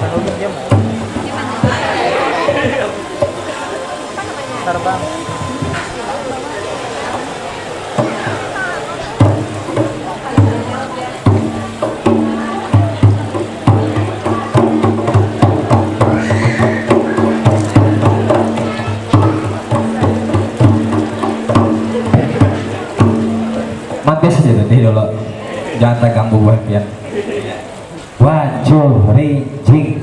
Nungguin dia mau terbang. Mati saja tadi dulu, jangan terganggu bagian. Wajur rijing.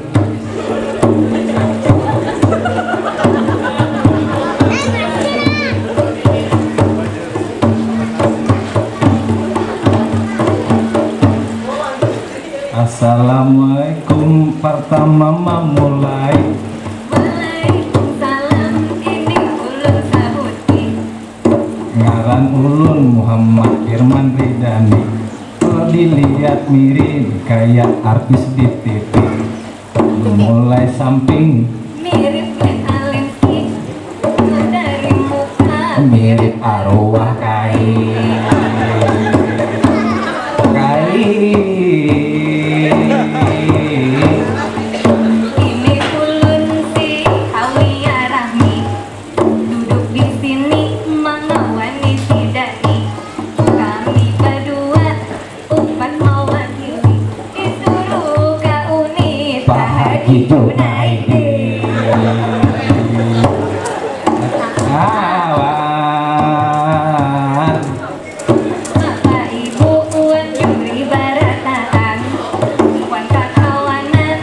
Assalamualaikum, pertama memulai. Waalaikumsalam, ini ulun sahuti. Ngaran ulun Muhammad Firman Ridani. Kalau dilihat mirip kayak artis di TV. Mulai samping Mirip Glenn Alenski, dari muka mirip arwah kain. ini ulun si Hawia Rahmi. Duduk di sini mengawani si Dani. Kami berdua umpan mewakili disuruh ke unit Pak Haji Junaidi. Awan Bapak Ibu Uan juri barataan, Uan kakawanan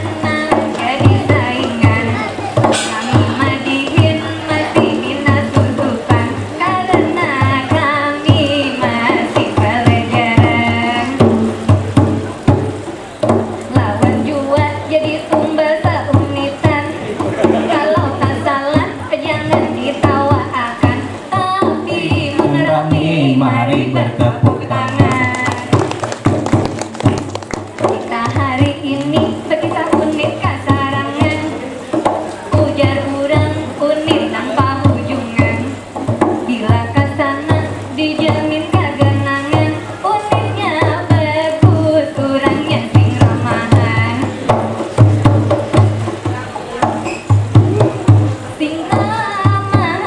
jadi saingan. Kami madihin masih bina tuntutan, karena kami masih pelajaran. Lawan jua jadi tumbal seunitan. Kalau tak salah jangan ditawakan, tapi mengerti mari bertepuk tangan. Kita hari ini berkisah unit kasarangan, ujar urang unit tanpa hujungan. Bila kesana dijamin kegenangan, unitnya bagus, urangnya sing ramahan. Sing ramahan.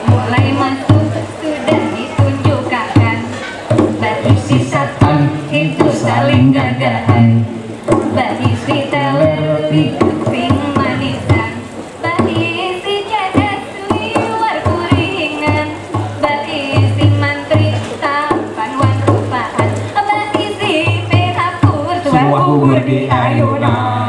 Mulai masuk sudah ditunjukkan, berisi satan itu saling gagahan, berisi teler itu sing manisan, berisi cadas liwar kuringan, berisi mantri tampan wan rupaan, berisi perakur tua Sebuah kubur kubur di di ayunan.